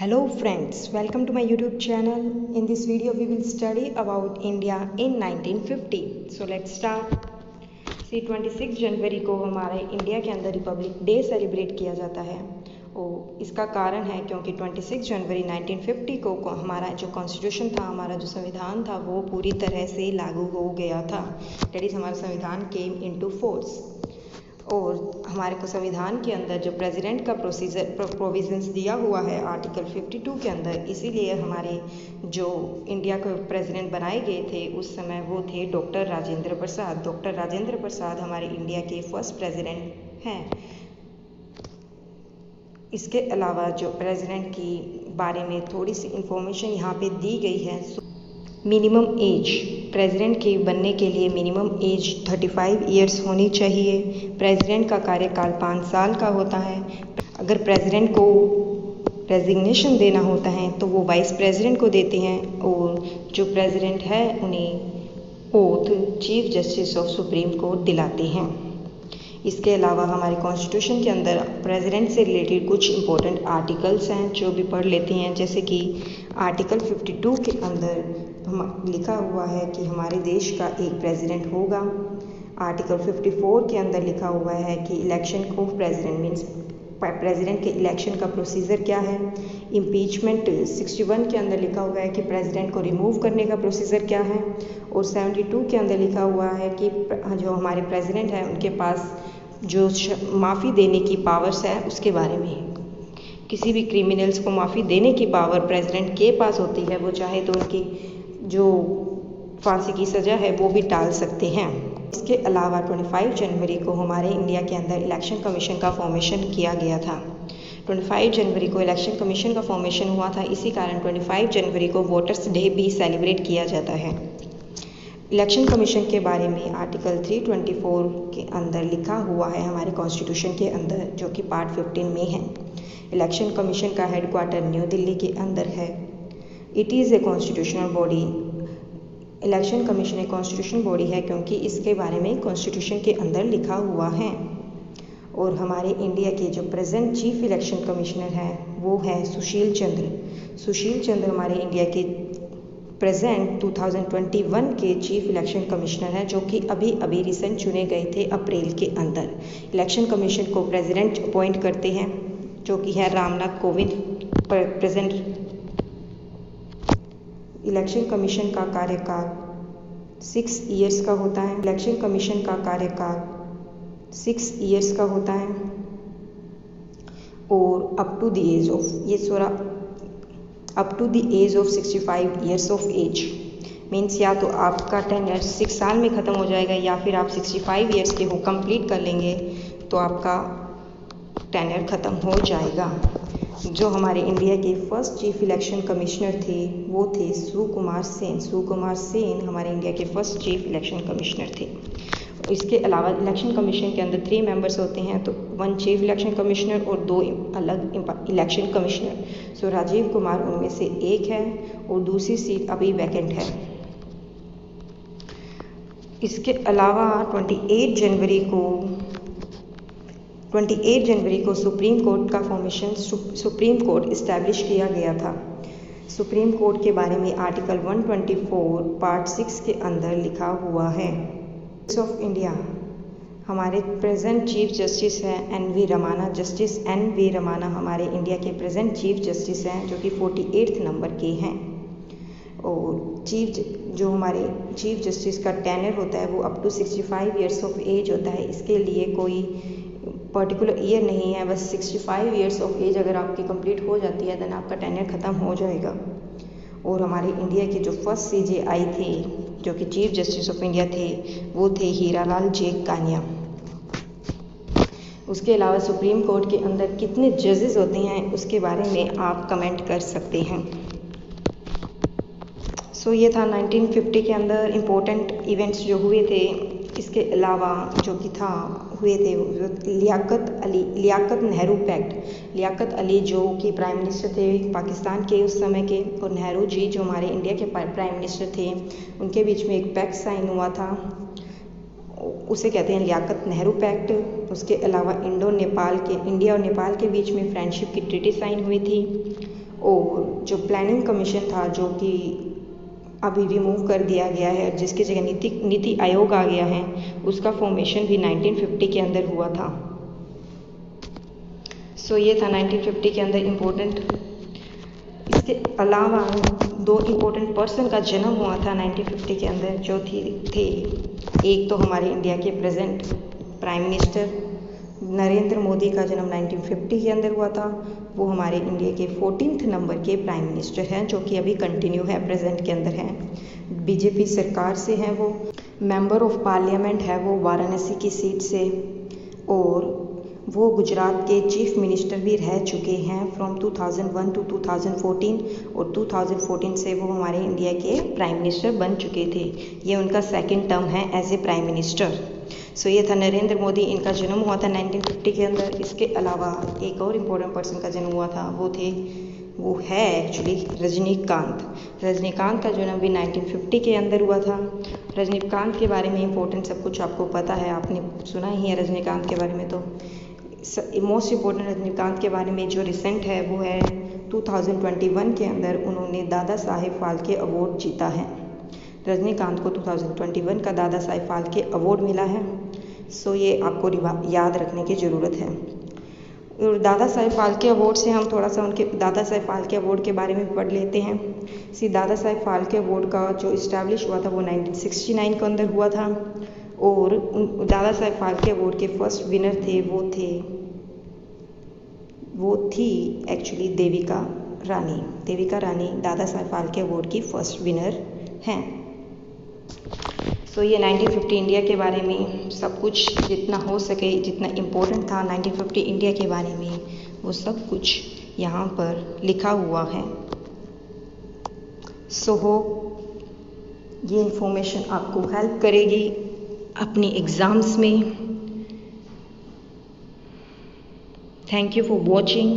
Hello friends, welcome to my YouTube channel. In this video we will study about India in 1950. So let's start. 26 जनवरी को हमारे India के अंदर Republic day celebrate किया जाता है और इसका कारण है क्योंकि 26 जनवरी 1950 को हमारा जो कॉन्स्टिट्यूशन था, हमारा जो संविधान था वो पूरी तरह से लागू हो गया था। दैट इज़ हमारा संविधान केम इनटू फोर्स। और हमारे को संविधान के अंदर जो प्रेसिडेंट का प्रोविजंस दिया हुआ है आर्टिकल 52 के अंदर, इसीलिए हमारे जो इंडिया के प्रेसिडेंट बनाए गए थे उस समय वो थे डॉक्टर राजेंद्र प्रसाद। डॉक्टर राजेंद्र प्रसाद हमारे इंडिया के फर्स्ट प्रेसिडेंट हैं। इसके अलावा जो प्रेसिडेंट की बारे में थोड़ी सी इंफॉर्मेशन यहाँ पे दी गई है। मिनिमम एज प्रेसिडेंट के बनने के लिए मिनिमम एज 35 इयर्स होनी चाहिए। प्रेसिडेंट का कार्यकाल 5 साल का होता है। अगर प्रेसिडेंट को रेजिग्नेशन देना होता है तो वो वाइस प्रेसिडेंट को देते हैं और जो प्रेसिडेंट है उन्हें oath chief justice of supreme court दिलाते हैं। इसके अलावा हमारे कॉन्स्टिट्यूशन के अंदर प्रेसिडेंट से रिलेटेड कुछ इंपॉर्टेंट आर्टिकल्स हैं जो भी पढ़ लेते हैं। जैसे कि आर्टिकल 52 के अंदर लिखा हुआ है कि हमारे देश का एक प्रेसिडेंट होगा। आर्टिकल 54 के अंदर लिखा हुआ है कि election of president means president के इलेक्शन का प्रोसीजर क्या है। इम्पीचमेंट 61 के अंदर लिखा हुआ है कि प्रेसिडेंट को रिमूव करने का प्रोसीजर क्या है। और 72 के अंदर लिखा हुआ है कि जो हमारे प्रेसिडेंट हैं उनके पास जो माफ़ी देने की पावर्स है उसके बारे में। किसी भी क्रिमिनल्स को माफ़ी देने की पावर प्रेसिडेंट के पास होती है। वो चाहे तो उनकी जो फांसी की सज़ा है वो भी टाल सकते हैं। इसके अलावा 25 जनवरी को हमारे इंडिया के अंदर इलेक्शन कमीशन का फॉर्मेशन किया गया था। 25 जनवरी को इलेक्शन कमीशन का फॉर्मेशन हुआ था, इसी कारण 25 जनवरी को वोटर्स डे भी सेलिब्रेट किया जाता है। इलेक्शन कमीशन के बारे में आर्टिकल 324 के अंदर लिखा हुआ है हमारे कॉन्स्टिट्यूशन के अंदर, जो कि पार्ट 15 में है। इलेक्शन कमीशन का हेडक्वार्टर न्यू दिल्ली के अंदर है। It is a constitutional body. Election commission एक कॉन्स्टिट्यूशन बॉडी है क्योंकि इसके बारे में कॉन्स्टिट्यूशन के अंदर लिखा हुआ है। और हमारे इंडिया के जो प्रेजेंट चीफ इलेक्शन कमिश्नर हैं वो है सुशील चंद्र। सुशील चंद्र हमारे इंडिया के प्रेजेंट 2021 के चीफ इलेक्शन कमिश्नर हैं, जो कि अभी रिसेंट चुने गए थे अप्रैल के अंदर। इलेक्शन कमीशन को प्रेसिडेंट अपॉइंट करते हैं जो कि है Ramnath Kovind. Present election commission का कार्यकाल 6 इयर्स का होता है। इलेक्शन कमीशन का कार्यकाल 6 इयर्स का होता है और up to the age of 65 years of age means या तो आपका टेन्योर 6 साल में ख़त्म हो जाएगा या फिर आप 65 इयर्स के हो कंप्लीट कर लेंगे तो आपका टेन्योर ख़त्म हो जाएगा। जो हमारे इंडिया के फर्स्ट चीफ इलेक्शन कमिश्नर थे वो थे सुकुमार सेन। सुकुमार सेन हमारे इंडिया के फर्स्ट चीफ इलेक्शन कमिश्नर थे। इसके अलावा इलेक्शन कमीशन के अंदर 3 मेंबर्स होते हैं, तो 1 चीफ इलेक्शन कमिश्नर और 2 अलग इलेक्शन कमिश्नर। सो राजीव कुमार उनमें से एक है और दूसरी सीट अभी वैकेंट है। इसके अलावा 28 जनवरी को सुप्रीम कोर्ट का फॉर्मेशन सुप्रीम कोर्ट इस्टेब्लिश किया गया था। सुप्रीम कोर्ट के बारे में आर्टिकल 124 पार्ट 6 के अंदर लिखा हुआ है। ऑफ इंडिया हमारे प्रेजेंट चीफ जस्टिस हैं NV रमाना। जस्टिस NV रमाना हमारे इंडिया के प्रेजेंट चीफ जस्टिस हैं जो कि 48 नंबर के हैं। और जो हमारे चीफ जस्टिस का टेन्योर होता है वो up to 65 years of age होता है। इसके लिए कोई पर्टिकुलर ईयर नहीं है, बस 65 इयर्स ऑफ एज अगर आपकी कंप्लीट हो जाती है देन आपका टेन्योर ख़त्म हो जाएगा। और हमारे इंडिया के जो फर्स्ट CJI थे जो कि चीफ जस्टिस ऑफ इंडिया थे वो थे हीरालाल जे कानिया। उसके अलावा सुप्रीम कोर्ट के अंदर कितने जजेस होते हैं उसके बारे में आप कमेंट कर सकते हैं। सो ये था 1950 के अंदर इम्पोर्टेंट इवेंट्स जो हुए थे। इसके अलावा जो कि हुए थे लियाकत नेहरू पैक्ट। लियाकत अली जो कि प्राइम मिनिस्टर थे पाकिस्तान के उस समय के, और नेहरू जी जो हमारे इंडिया के प्राइम मिनिस्टर थे, उनके बीच में एक पैक्ट साइन हुआ था, उसे कहते हैं लियाकत नेहरू पैक्ट। उसके अलावा इंडिया और नेपाल के बीच में फ्रेंडशिप की ट्रीटी साइन हुई थी। और जो प्लानिंग कमीशन था जो कि अभी रिमूव कर दिया गया है, जिसकी जगह नीति आयोग आ गया है, उसका फॉर्मेशन भी 1950 के अंदर हुआ था। सो ये था 1950 के अंदर इम्पोर्टेंट। इसके अलावा 2 इम्पोर्टेंट पर्सन का जन्म हुआ था 1950 के अंदर, जो थे एक तो हमारे इंडिया के present prime minister Narendra Modi का जन्म 1950 के अंदर हुआ था। वो हमारे इंडिया के 14th नंबर के प्राइम मिनिस्टर हैं, जो कि अभी कंटिन्यू है, प्रेजेंट के अंदर हैं। बीजेपी सरकार से हैं वो। मेंबर ऑफ पार्लियामेंट है वो वाराणसी की सीट से, और वो गुजरात के चीफ मिनिस्टर भी रह चुके हैं फ्रॉम 2001 टू 2014, और 2014 से वो हमारे इंडिया के प्राइम मिनिस्टर बन चुके थे। ये उनका सेकंड टर्म है एज ए प्राइम मिनिस्टर। सो ये था नरेंद्र मोदी, इनका जन्म हुआ था 1950 के अंदर। इसके अलावा एक और इम्पोर्टेंट पर्सन का जन्म हुआ था, वो है एक्चुअली रजनीकांत का जन्म भी 1950 के अंदर हुआ था। रजनीकांत के बारे में इम्पोर्टेंट सब कुछ आपको पता है, आपने सुना ही है रजनीकांत के बारे में। तो मोस्ट इम्पोर्टेंट रजनीकांत के बारे में जो रिसेंट है वो है 2021 के अंदर उन्होंने दादा साहेब फाल्के अवार्ड जीता है। रजनीकांत को 2021 का दादा साहेब फाल्के अवार्ड मिला है। सो ये आपको याद रखने की ज़रूरत है। और दादा साहेब फाल्के अवार्ड से हम थोड़ा सा उनके दादा साहेब फाल्के अवार्ड के बारे में पढ़ लेते हैं। दादा साहेब फाल्के अवार्ड का जो इस्टेब्लिश हुआ था वो 1969 के अंदर हुआ था, और दादा साहेब फाल्के अवार्ड के फर्स्ट विनर थे वो थी एक्चुअली देविका रानी दादा साहेब फाल्के अवार्ड की फर्स्ट विनर हैं। सो ये 1950 इंडिया के बारे में सब कुछ जितना हो सके, जितना इम्पोर्टेंट था 1950 इंडिया के बारे में, वो सब कुछ यहाँ पर लिखा हुआ है। सो ये इन्फॉर्मेशन आपको हेल्प करेगी अपनी एग्ज़ाम्स में। Thank you for watching.